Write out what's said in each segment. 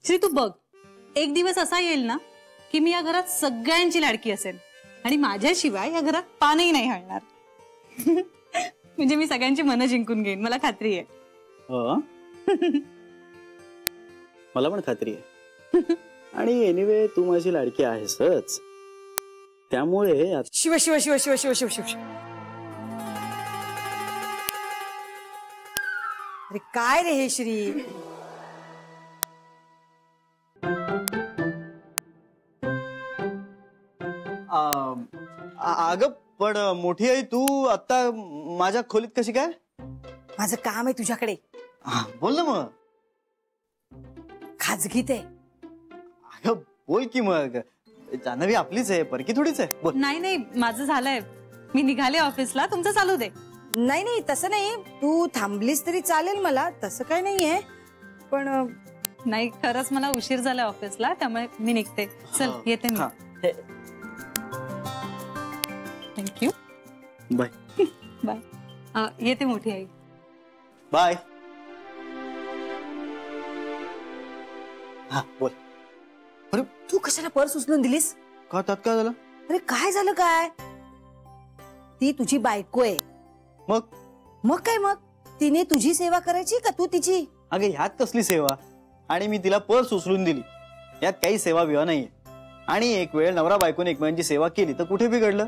श्री तू बघ, एक दिवस असा येईल ना की मी या घरात सगळ्यांची लाडकी असेल आणि माझ्याशिवाय या घरात पानही नाही हलणार. म्हणजे मी सगळ्यांची मनं जिंकून घेईन, मला खात्री आहे. मला पण खात्री आहे. आणि एनिवे तू माझी लाडकी आहेसच, त्यामुळे शिव शिव शिव शिव शिव शिव शिव. अरे काय रे हे श्री, अगं पण मोठी आई तू आता माझ्या खोलीत कशी काय? माझं काम आहे तुझ्याकडे. बोल ना मग. खाजगीत आहे. अगं बोल की मग. जान्हवी आपलीच आहे, परकी थोडीच आहे. बोल. नाही नाही माझं झालंय, मी निघाले ऑफिसला, तुमचं चालू दे. नाही नाही तसं नाही, तू थांबलीस तरी चालेल मला, तसं काय नाहीये. पण नाही खरंच मला उशीर झाला ऑफिसला, त्यामुळे मी निघते. चल येते मी. थँक्यू. बाय. बाय. येते मोठी आई. बाय. हा बोल. अरे तू कशाला पर्स उचलून दिलीस? का त्यात काय झालं? अरे काय झालं काय? ती तुझी बायको आहे. मग काय मग? तिने तुझी सेवा करायची का तू तिची? अगं ह्यात कसली सेवा? आणि मी तिला पर्स उचलून दिली, यात काही सेवा बिवा नाहीये. आणि एक वेळ नवरा बायकोने एकमेकांची सेवा केली तर कुठे बिघडलं?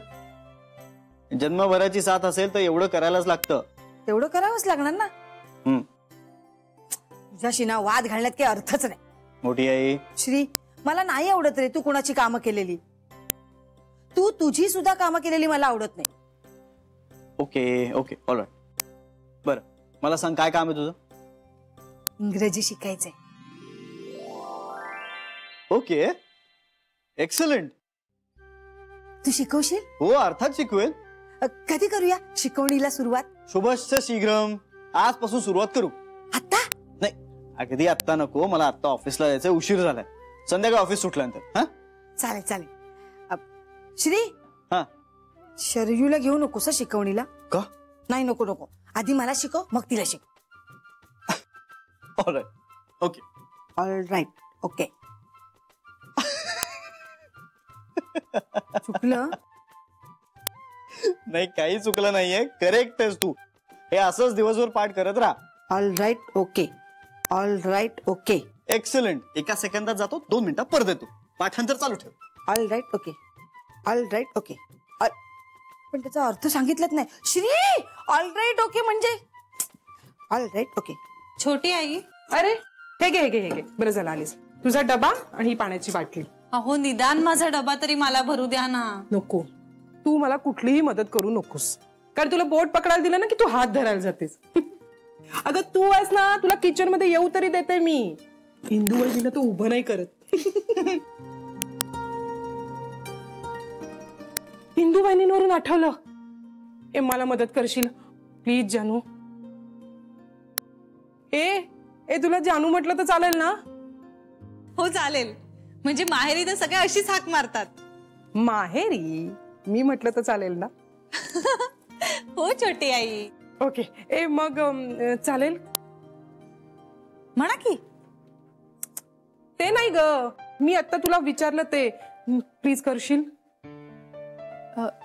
जन्मभराची साथ असेल तर एवढं करायलाच लागतं. तेवढं करावंच लागणार ना. तुझ्याशी ना वाद घालण्यात काही अर्थच नाही. मोठी आई. श्री मला नाही आवडत रे तू कोणाची कामं केलेली. तू तुझी सुद्धा कामं केलेली मला आवडत नाही. Okay okay all right. बरं मला सांग काय काम आहे तुझं? इंग्रजी शिकायचंय. Okay excellent. तू शिकवशील? हो अर्थात शिकवेल. कधी करूया शिकवणीला सुरुवात? शुभश्च शीघ्रम. आजपासून सुरुवात करू. आता नाही, अगदी आत्ता नको, मला आत्ता ऑफिसला जायचं, उशीर झालाय. संध्याकाळी ऑफिस सुटल्यानंतर. चालेल चालेल. श्री हा शरयूला घेऊ नकोस शिकवणीला. का? नाही नको नको, आधी मला शिकव मग तिला शिकव. All right okay. All right okay. चुकलं नाही, काही चुकलं नाहीये, करेक्ट आहेस तू. हे असंच दिवसभर पाठ करत राहा. All right okay. All right okay. Excellent. एका सेकंदात जातो, 2 मिनिटात परत येतो. पाठांतर चालू ठेव. All right okay. All right okay. पण त्याचा अर्थ सांगितलाच नाही. श्री ऑलराईट ओके म्हणजे ऑलराईट ओके. छोटी आई. अरे हे घे हे घे हे घे. बरं झालं आलीस. तुझा डबा आणि ही पाण्याची बाटली. अहो निदान माझा डबा तरी मला भरू द्या ना. नको, तू मला कुठलीही मदत करू नकोस, कारण तुला बोट पकडायला दिलं ना की तू हात धरायला जातेस. अगं तू आहेस ना, तुला किचन मध्ये येऊ तरी देते मी. हिंदू वहिनीला तू उभं नाही करत. हिंदू बहिणींवरून आठवलं, ए मला मदत करशील प्लीज जानू? ए तुला जानू म्हटलं तर चालेल ना? हो चालेल. म्हणजे माहेरी तर सगळे अशीच हाक मारतात. माहेरी मी म्हटलं तर चालेल ना? हो छोटी आई. ओके. ए मग चालेल म्हणा की. ते नाही ग, मी आता तुला विचारलं ते प्लीज करशील?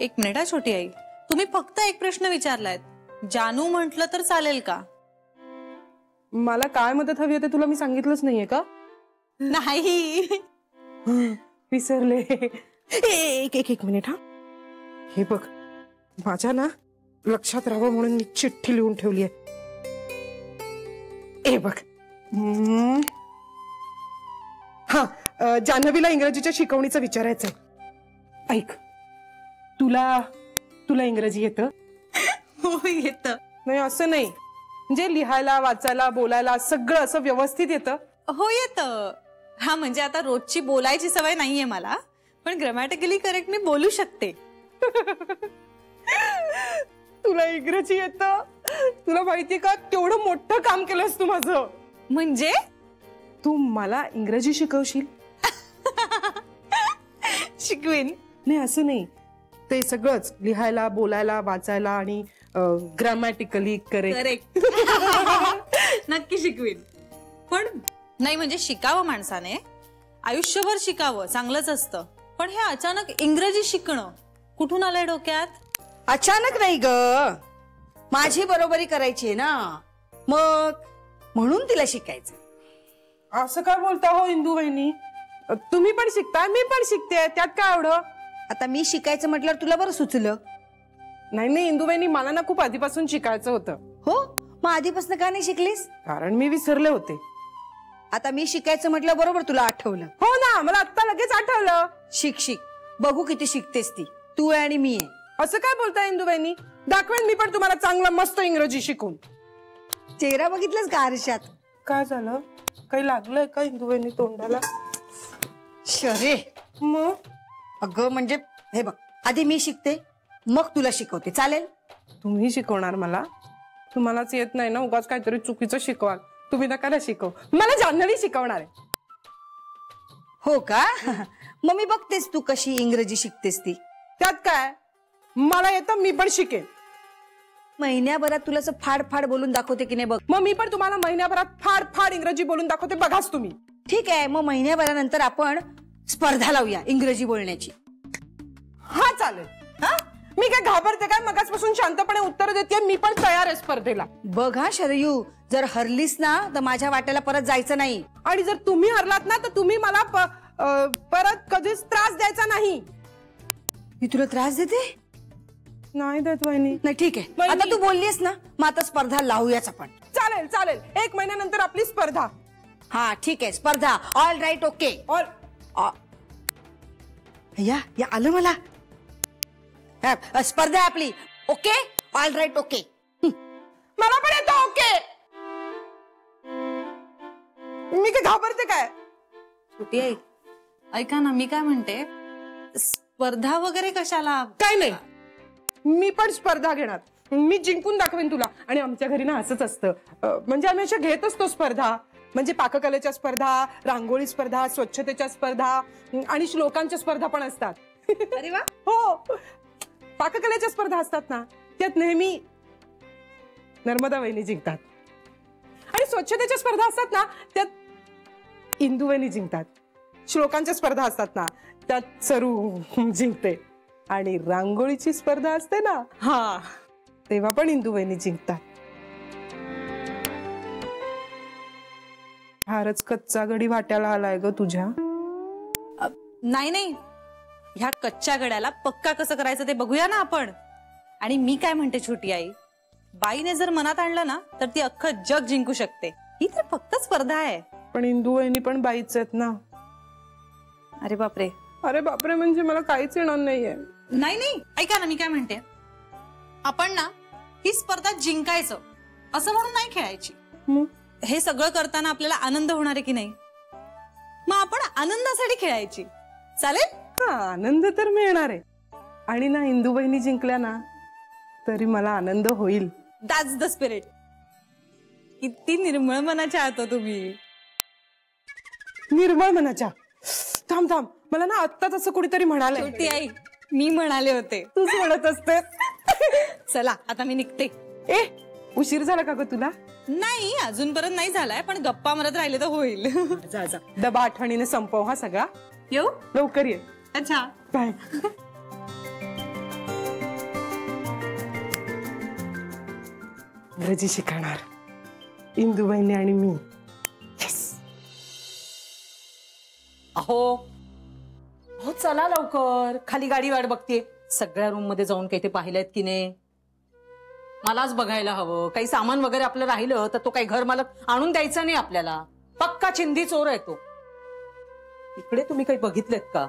एक मिनिट हा छोटी आई, तुम्ही फक्त एक प्रश्न विचारलाय, जानू म्हटलं तर चालेल का? मला काय मदत हवी आहे ते तुला मी सांगितलंच नाहीये का? नाही. विसरले. एक मिनिट. हा हे बघ, माझ्या ना लक्षात राहावं म्हणून मी चिठ्ठी लिहून ठेवली आहे. ए बघ. हा जान्हवीला इंग्रजीच्या शिकवणीचं विचारायचंय. ऐक, तुला इंग्रजी येतं? हो येतं. नाही असं नाही, म्हणजे लिहायला वाचायला बोलायला सगळं असं व्यवस्थित येतं? हो येतं. हा म्हणजे आता रोजची बोलायची सवय नाहीये मला, पण ग्रामॅटिकली करेक्ट मी बोलू शकते. तुला इंग्रजी येतं? तुला माहितीये का केवढं मोठं काम केलंस तू माझं. म्हणजे तू मला इंग्रजी शिकवशील? शिकवीन. नाही असं नाही, ते सगळंच लिहायला बोलायला वाचायला आणि ग्रामॅटिकली करेक्ट. नक्की शिकवीन. पण नाही म्हणजे शिकावं माणसाने, आयुष्यभर शिकावं चांगलंच असतं, पण हे अचानक इंग्रजी शिकणं कुठून आलंय डोक्यात? अचानक नाही ग, माझी बरोबरी करायची आहे ना, मग म्हणून तिला शिकायचं. असं काय बोलता हो इंदू वहिनी? तुम्ही पण शिकताय, मी पण शिकते, त्यात काय एवढं? आता मी शिकायचं म्हटल्यावर तुला बरं सुचलं. नाही नाही इंदू वहिनी, मला ना खूप आधीपासून शिकायचं होतं. हो, मग आधीपासून का नाही शिकलीस? कारण मी विसरले होते. आता मी शिकायचं म्हटलं बरोबर तुला आठवलं. हो ना, मला आत्ता लगेच आठवलं. शिक शिक, बघू किती शिकतेस ती, तू आहे आणि मी आहे. असं काय बोलताय इंदू वहिनी? दाखवेन मी पण तुम्हाला चांगलं मस्त इंग्रजी शिकून. चेहरा बघितलास का आरशात? काय झालं? काही लागलंय का इंदू वहिनी तोंडाला? शरे, मग अगं म्हणजे हे बघ, आधी मी शिकते मग तुला शिकवते, चालेल? तुम्ही शिकवणार मला? तुम्हालाच येत नाही ना, उगाच काहीतरी चुकीचं शिकवाल. तुम्ही नका ना शिकव, मला जान्हवी शिकवणार आहे. हो का? मग मी बघतेस तू कशी इंग्रजी शिकतेस ती. त्यात काय, मला येतं, मी पण शिकेन. महिन्याभरात तुला असं फाड फाड बोलून दाखवते की नाही बघ. मग मी पण तुम्हाला महिन्याभरात फाड फाड इंग्रजी बोलून दाखवते, बघाच तुम्ही. ठीक आहे, मग महिन्याभरानंतर आपण स्पर्धा लावूया इंग्रजी बोलण्याची. हा चालेल. हा, मी काय घाबरते काय? मगाचपासून शांतपणे उत्तर देते, मी पण तयार आहे स्पर्धेला. बघ हा शरयू, जर हरलीस ना तर माझ्या वाट्याला परत जायचं नाही. आणि जर तुम्ही हरलात ना तर तुम्ही मला परत कधीच त्रास द्यायचा नाही. मी तुला त्रास देते? नाही देत वहिनी. नाही ठीक आहे, आता तू बोललीस ना, मग आता स्पर्धा लावूयाच आपण. चालेल चालेल, 1 महिन्यानंतर आपली स्पर्धा. हा ठीक आहे, स्पर्धा. All right, okay. या आलं मला. स्पर्धा आहे आपली. Okay, all right, okay. मला पण येतो ओके. मी काय घाबरते काय? छोटी आई, ऐका ना, मी काय म्हणते, स्पर्धा वगैरे कशाला? काय नाही, मी पण स्पर्धा घेणार. मी जिंकून दाखवेन तुला. आणि आमच्या घरी ना असंच असतं, म्हणजे आम्ही अशा घेत असतो स्पर्धा. म्हणजे पाककलेच्या स्पर्धा, रांगोळी स्पर्धा, स्वच्छतेच्या स्पर्धा आणि श्लोकांच्या स्पर्धा पण असतात. अरे वा. हो, पाककलेच्या स्पर्धा असतात ना, त्यात नेहमी नर्मदा वहिनी जिंकतात. आणि स्वच्छतेच्या स्पर्धा असतात ना, त्यात इंदू वहिनी जिंकतात. श्लोकांच्या स्पर्धा असतात ना, त्यात सरू जिंकते. आणि रांगोळीची स्पर्धा असते ना, हा, तेव्हा पण इंदू वहिनी जिंकतात. फारच कच्चा गडी वाट्याला आलाय ग तुझ्या. नाही नाही, ह्या कच्च्या गड्याला पक्का कसं करायचं ते बघूया ना आपण. आणि मी काय म्हणते छोटी आई, बाईने जर मनात आणलं ना तर ती अख्खं जग जिंकू शकते. ही तर फक्त स्पर्धा आहे. पण इंदू वहिनी पण बाईच आहेत ना. अरे बापरे. अरे बापरे म्हणजे मला काहीच येणार नाहीये. नाही नाही, ऐका ना, मी काय म्हणते, आपण ना ही स्पर्धा जिंकायचं असं म्हणून नाही खेळायची. हे सगळं करताना आपल्याला आनंद होणार आहे की नाही, मग आपण आनंदासाठी खेळायची. चालेल? हा, आनंद तर मिळणार आहे. आणि ना इंदू बहिणी जिंकल्या ना तरी मला आनंद होईल. That's the spirit. किती निर्मळ मनाच्या आहात तुम्ही. निर्मळ मनाच्या. थांब थांब, मला ना आत्ताच असं कुणीतरी म्हणाले. छोटी आई, मी म्हणाले होते. तूच म्हणत असते. चला आता मी निघते. ए, उशीर झाला का ग तुला? नाही, अजूनपर्यंत नाही झालाय, पण गप्पा मारत राहिले तर होईल. जा जा, डबा आठवणीने संपव हा सगळा. येऊ? लवकर ये. अच्छा, बाय. इंग्रजी शिकणार इंदू बहिणी आणि मी. अहो चला लवकर, खाली गाडी वाट बघते. सगळ्या रूम मध्ये जाऊन काही ते पाहिलेत की नाही? मलाच बघायला हवं. काही सामान वगैरे आपलं राहिलं तर तो काही घर मालक आणून द्यायचा नाही आपल्याला. पक्का चिंधी चोर आहे तो. इकडे तुम्ही काही बघितलेत का?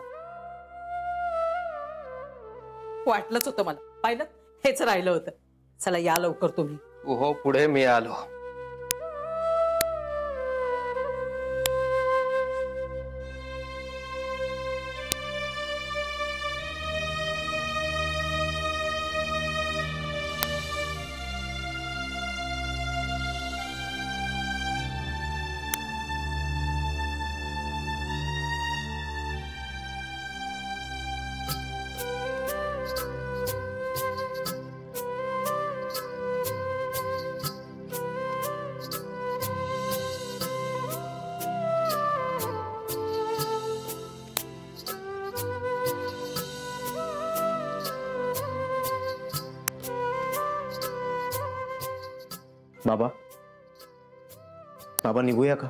वाटलंच होतं मला. पाहिलं, हेच राहिलं होतं. चला या लवकर तुम्ही. हो, पुढे मी आलो. बाबा बाबा निघूया का?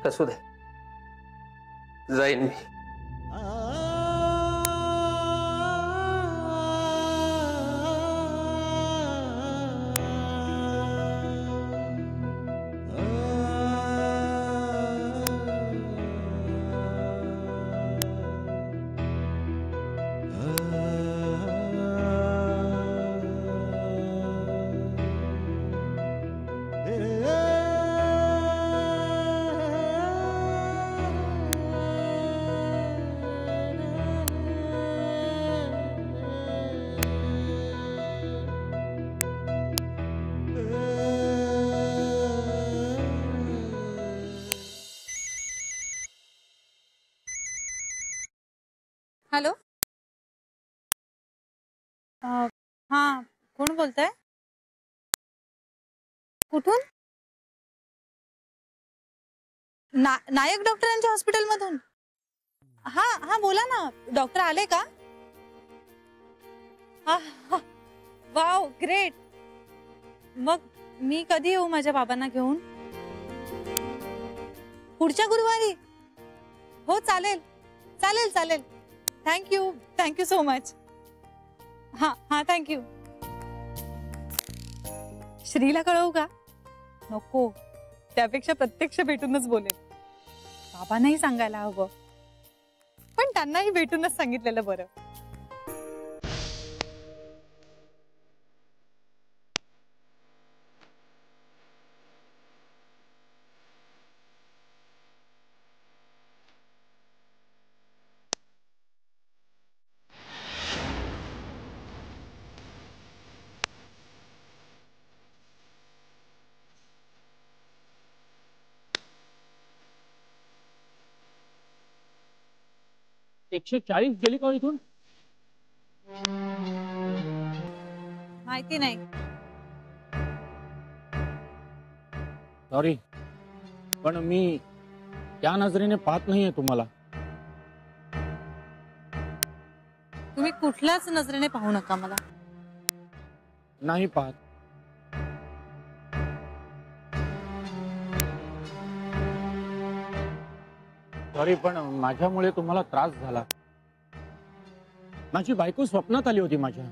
असू दे, जाईन मी. हॅलो. हा, कोण बोलताय? कुठून? नायक डॉक्टरांच्या हॉस्पिटलमधून? हा हा, बोला ना. डॉक्टर आले का? हा हा, वाव, ग्रेट. मग मी कधी येऊ माझ्या बाबांना घेऊन? पुढच्या गुरुवारी? हो, चालेल चालेल चालेल. Thank you so much. हा हा, थँक्यू. श्रीला कळवू का? नको, त्यापेक्षा प्रत्यक्ष भेटूनच बोलेल. बाबांनाही सांगायला हवं, पण त्यांनाही भेटूनच सांगितलेलं बरं. एकशे 40 गेली का इथून? माहिती नाही. सॉरी, पण मी त्या नजरेने पाहत नाहीये तुम्हाला. तुम्ही कुठल्याच नजरेने पाहू नका मला. नाही पाहत. सॉरी, पण माझ्यामुळे तुम्हाला त्रास झाला. माझी बायको स्वप्नात आली होती माझ्या.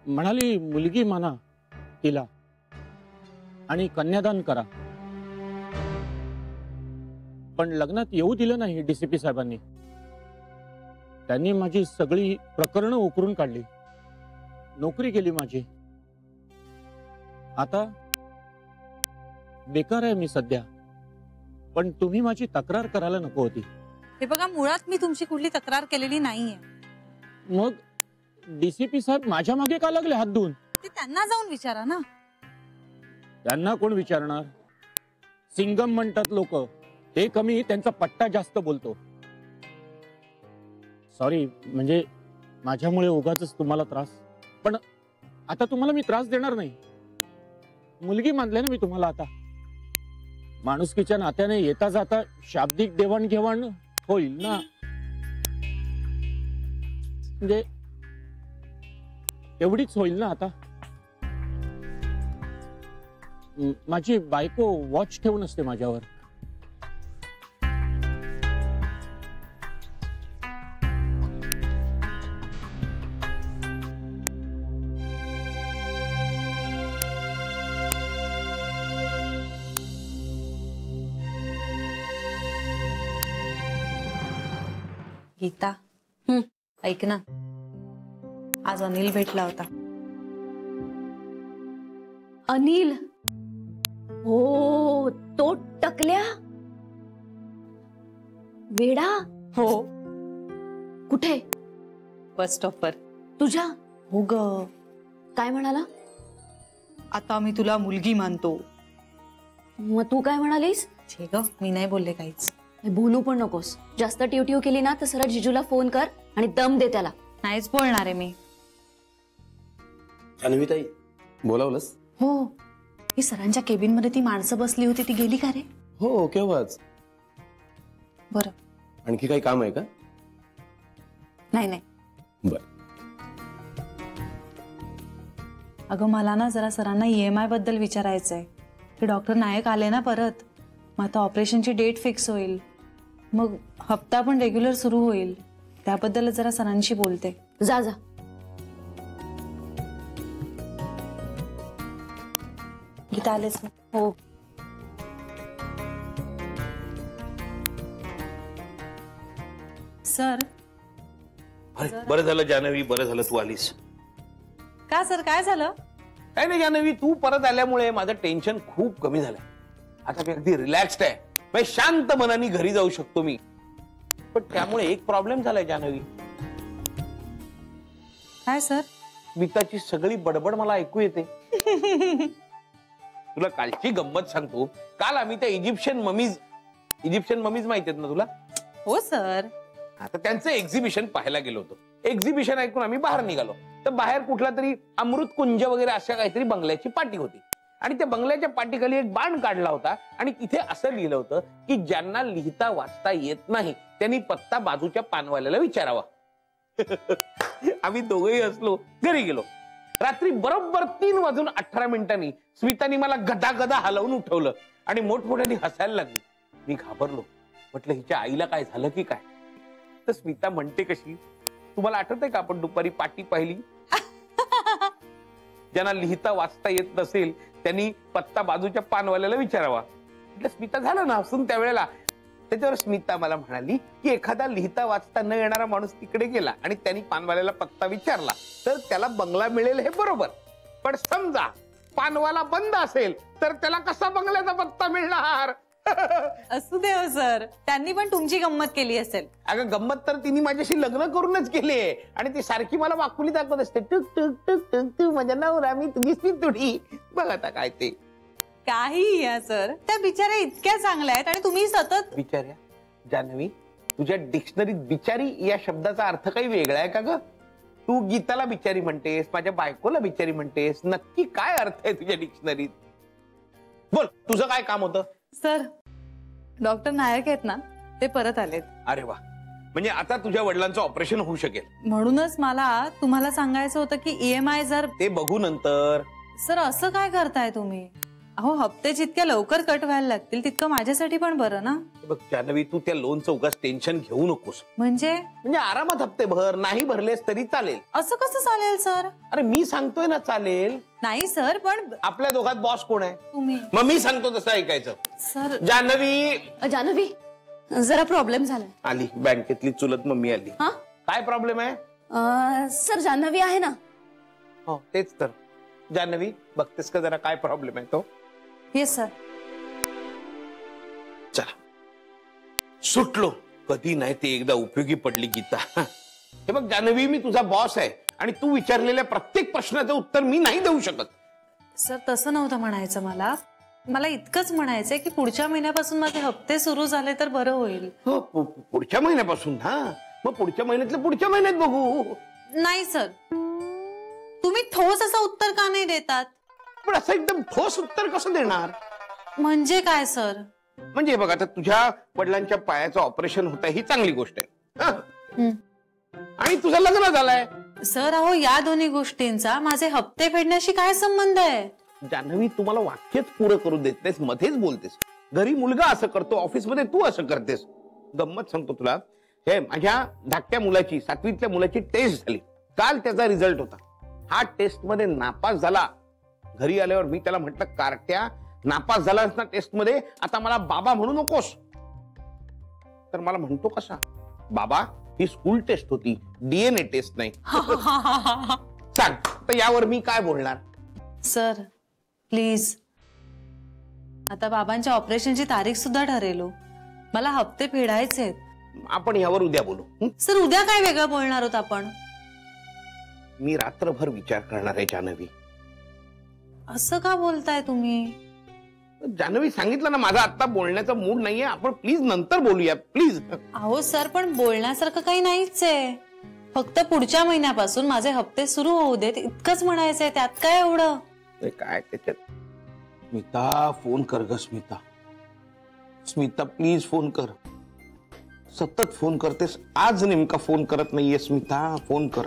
म्हणाली मुलगी माना तिला आणि कन्यादान करा. पण लग्नात येऊ दिलं नाही डीसीपी साहेबांनी. त्यांनी माझी सगळी प्रकरणं उकरून काढली. नोकरी गेली माझी. आता बेकार आहे मी सध्या. पण तुम्ही माझी तक्रार करायला नको होती. हे बघा, मुळात मी तुमची कुठली तक्रार केलेली नाहीये. मग डीसीपी साहेब माझ्या मागे का लागले हात धुवून? ते त्यांना जाऊन विचारा ना. त्यांना कोण विचारणार? सिंगम म्हणतात लोक. ते कमी, त्यांचा पट्टा जास्त बोलतो. सॉरी, म्हणजे माझ्यामुळे उगाच तुम्हाला त्रास. पण आता तुम्हाला मी त्रास देणार नाही. मुलगी मानले ना मी तुम्हाला. आता माणुसकीच्या नात्याने येता जाता शाब्दिक देवाणघेवाण होईल ना. म्हणजे एवढीच होईल ना. आता माझी बायको वॉच ठेवून असते माझ्यावर. गीता, ऐक ना, आज अनिल भेटला होता. अनिल? हो, तो टकल्या वेडा. हो, कुठे? बस स्टॉपवर. तुझ्या? हो ग. काय म्हणाला? आता मी तुला मुलगी मानतो. मग तू काय म्हणालीस? छे ग, मी नाही बोलले काहीच. बोलू पण नकोस. जास्त टिवटिव केली ना तर सरळ जिजूला फोन कर आणि दम दे त्याला. नाहीच बोलणार आहे मी. अन्विताई बोलावलंस? हो, ही सरांच्या केबिन मध्ये ती माणसं बसली होती, ती गेली का रे? हो, केव्हाच. बरं. आणखी काही काम आहे का? नाही नाही. बर. अगं मला ना जरा सरांना EMI बद्दल विचारायचंय की डॉक्टर नायक आले ना परत, मग आता ऑपरेशनची डेट फिक्स होईल, मग हप्ता पण रेग्युलर सुरू होईल, त्याबद्दल जरा सरांशी बोलते. जा जा. गीता आलेच ना? हो. सर. अरे बरं झालं जान्हवी, बरं झालं तू आलीस. का सर, काय झालं? काय नाही जान्हवी, तू परत आल्यामुळे माझं टेन्शन खूप कमी झालंय. आता मी अगदी रिलॅक्स्ड आहे, म्हणजे शांत मनाने घरी जाऊ शकतो मी. पण त्यामुळे एक प्रॉब्लेम झालाय जान्हवी. काय सर? स्मिताची सगळी बडबड मला ऐकू येते. तुला कालची गंमत सांगतो. काल आम्ही त्या इजिप्शियन ममीज माहिती आहेत ना तुला? हो सर. आता त्यांचं एक्झिबिशन पाहायला गेलो होतो. एक्झिबिशन ऐकून आम्ही बाहेर निघालो, तर बाहेर कुठला तरी अमृत कुंज वगैरे अशा काहीतरी बंगल्याची पाटी होती, आणि त्या बंगल्याच्या पाटीखाली एक बाण काढला होता, आणि तिथे असं लिहिलं होतं की ज्यांना लिहिता वाचता येत नाही त्यांनी पत्ता बाजूच्या पानवाल्याला विचारावा. आम्ही दोघेही असलो, घरी गेलो. रात्री बरोबर 3:18 स्मितानी मला गदागदा हलवून उठवलं आणि मोठमोठ्याने हसायला लागली. मी घाबरलो, म्हटलं हिच्या आईला काय झालं की काय. तर स्मिता म्हणते कशी, तुम्हाला आठवतंय का आपण दुपारी पाटी पाहिली? ज्यांना लिहिता वाचता येत नसेल त्यांनी पत्ता बाजूच्या पानवाल्याला विचारावा. म्हटलं स्मिता झालं ना हसून त्यावेळेला. त्याच्यावर स्मिता मला म्हणाली की एखादा लिहिता वाचता न येणारा माणूस तिकडे गेला आणि त्यांनी पानवाल्याला पत्ता विचारला तर त्याला बंगला मिळेल हे बरोबर, पण समजा पानवाला बंद असेल तर त्याला कसा बंगल्याचा पत्ता मिळणार? असू दे हो सर, त्यांनी पण तुमची गंमत केली असेल. अगं गंमत तर तिने माझ्याशी लग्न करूनच केली आहे, आणि ती सारखी मला वाकुली दाखवत असते, टुक टुक टुक टुक तू माझ्या नवरा मी तुझी तुडी. बघ आता काय ते काही या सर, त्या बिचाऱ्या इतक्या चांगल्या आहेत आणि तुम्ही सतत. बिचाऱ्या? जान्हवी, तुझ्या डिक्शनरीत बिचारी या शब्दाचा अर्थ काही वेगळा आहे का ग? तू गीताला बिचारी म्हणतेस, माझ्या बायकोला बिचारी म्हणतेस, नक्की काय अर्थ आहे तुझ्या डिक्शनरीत? बोल, तुझं काय काम होतं? सर, डॉक्टर नायक आहेत ना, ते परत आलेत. अरे वा, म्हणजे आता तुझ्या वडिलांचं ऑपरेशन होऊ शकेल. म्हणूनच मला तुम्हाला सांगायचं होतं की EMI जर. ते बघू नंतर. सर असं काय करताय तुम्ही? अहो हप्ते जितक्या लवकर कट व्हायला लागतील तितकं माझ्यासाठी पण बरं ना. बघ जान्हवी, तू त्या लोनचं उगाच टेन्शन घेऊ नकोस. म्हणजे आरामात हप्ते भर, नाही भरलेस तरी चालेल. असं कसं चालेल सर? अरे मी सांगतोय ना चालेल. नाही सर, पण आपल्या दोघात बॉस कोण आहे? तुम्ही. मग मी सांगतो तसं ऐकायचं. सर. जान्हवी. जान्हवी, जरा प्रॉब्लेम झालाय. आली बँकेतली चुलत मम्मी आली. हा, काय प्रॉब्लेम आहे? सर जान्हवी आहे ना? हो तेच तर. जान्हवी, बघतेस का जरा काय प्रॉब्लेम आहे तो? Yes sir. चला सुटलो. कधी नाही ते एकदा उपयोगी पडली गीता. हे बघ जान्हवी, मी तुझा बॉस आहे आणि तू विचारलेल्या प्रत्येक प्रश्नाचं उत्तर मी नाही देऊ शकत. सर तसं नव्हतं म्हणायचं मला इतकंच म्हणायचंय की पुढच्या महिन्यापासून माझे हप्ते सुरू झाले तर बरं होईल. हो, पुढच्या महिन्यापासून? हा, मग पुढच्या महिन्यातलं पुढच्या महिन्यात बघू. नाही सर, तुम्ही ठोस असं उत्तर का नाही देतात? पण असं एकदम ठोस उत्तर कसं देणार? म्हणजे काय सर? म्हणजे बघ, आता तुझ्या वडिलांच्या पायाचं ऑपरेशन होत आहे ही चांगली गोष्ट आहे, आणि तुझं लग्न झालंय. सर अहो, या दोन्ही गोष्टींचा माझे हप्ते फेडण्याशी काय संबंध आहे? जान्हवी, तुम्हाला वाक्यच पुरं करू देत नाहीस, मध्येच बोलतेस. घरी मुलगा असं करतो, ऑफिसमध्ये तू असं करतेस. गंमत सांगतो तुला, हे माझ्या धाकट्या मुलाची 7वीतल्या मुलाची टेस्ट झाली काल, त्याचा रिझल्ट होता. हा टेस्ट मध्ये नापास झाला. घरी आल्यावर मी त्याला म्हटलं, कार्ट्या नापास झालास ना टेस्ट मध्ये, आता मला बाबा म्हणू नकोस. तर मला म्हणतो कसा, बाबा ही स्कूल टेस्ट होती, DNA टेस्ट नाही. सांग तर यावर मी काय बोलणार? सर प्लीज, आता बाबांच्या ऑपरेशनची तारीख सुद्धा ठरेलो, मला हप्ते फेडायचे. आपण यावर उद्या बोलू. सर उद्या काय वेगळं बोलणार आहोत आपण? मी रात्रभर विचार करणार आहे जान्हवी. असं का बोलताय तुम्ही? जान्हवी, सांगितलं ना माझा आता बोलण्याचा मूड नाहीये, आपण प्लीज नंतर बोलूया प्लीज. अहो सर, पण बोलण्यासारखं काही नाहीच आहे. फक्त पुढच्या महिन्यापासून माझे हप्ते सुरू होऊ देत इतकंच म्हणायचंय, त्यात काय एवढं? ते काय त्याच्यात. स्मिता फोन कर ग स्मिता. स्मिता प्लीज फोन कर. सतत फोन करतेस, आज नेमका फोन करत नाहीये स्मिता. फोन कर.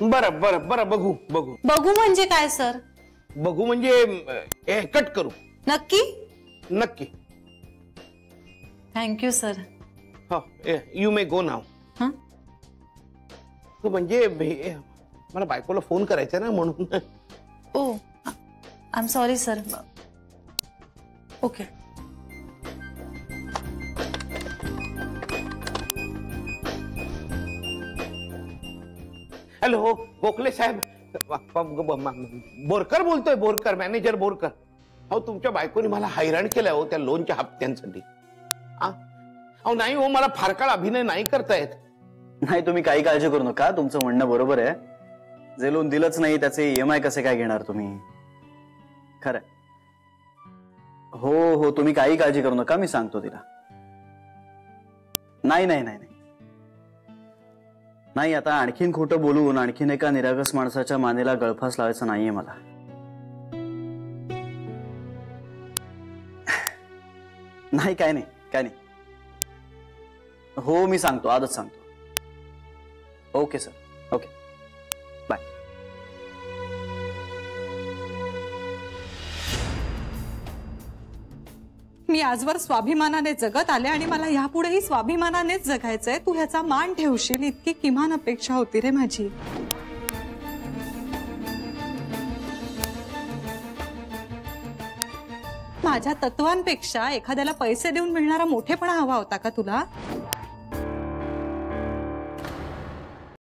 बरं बरं बरं बघू बघू. बघू म्हणजे काय सर? बघू म्हणजे कट करू. नक्की? नक्की. Thank you sir. हो यू मे गो नाव. म्हणजे मला बायकोला फोन करायचा ना म्हणून. Oh I am sorry sir. Okay. Hello Gokhale साहेब, बोरकर बोलतोय. बोरकर, मॅनेजर बोरकर. अहो तुमच्या बायकोने मला हैराण केलंय हो त्या लोनच्या हप्त्यांसाठी. अहो नाही हो, मला फार काळ अभिनय नाही करता येत. नाही तुम्ही काही काळजी करू नका, तुमचं म्हणणं बरोबर आहे. जे लोन दिलंच नाही त्याचे EMI कसे काय घेणार तुम्ही? खरंय. हो हो तुम्ही काही काळजी करू नका, मी सांगतो तिला. नाही नाही नाही नाही, आता आणखीन खोटं बोलून आणखीन एका निरागस माणसाच्या मानेला गळफास लावायचा नाहीये मला. नाही काय नाही काय नाही. हो मी सांगतो, आजच सांगतो. Okay sir. Okay bye. मी आजवर स्वाभिमानाने जगत आले आणि मला यापुढेही स्वाभिमानानेच जगायचंय. तू ह्याचा मान ठेवशील इतकी किमान अपेक्षा होती रे माझी. माझ्या तत्वांपेक्षा एखाद्याला पैसे देऊन मिळणारा मोठेपणा हवा होता का तुला?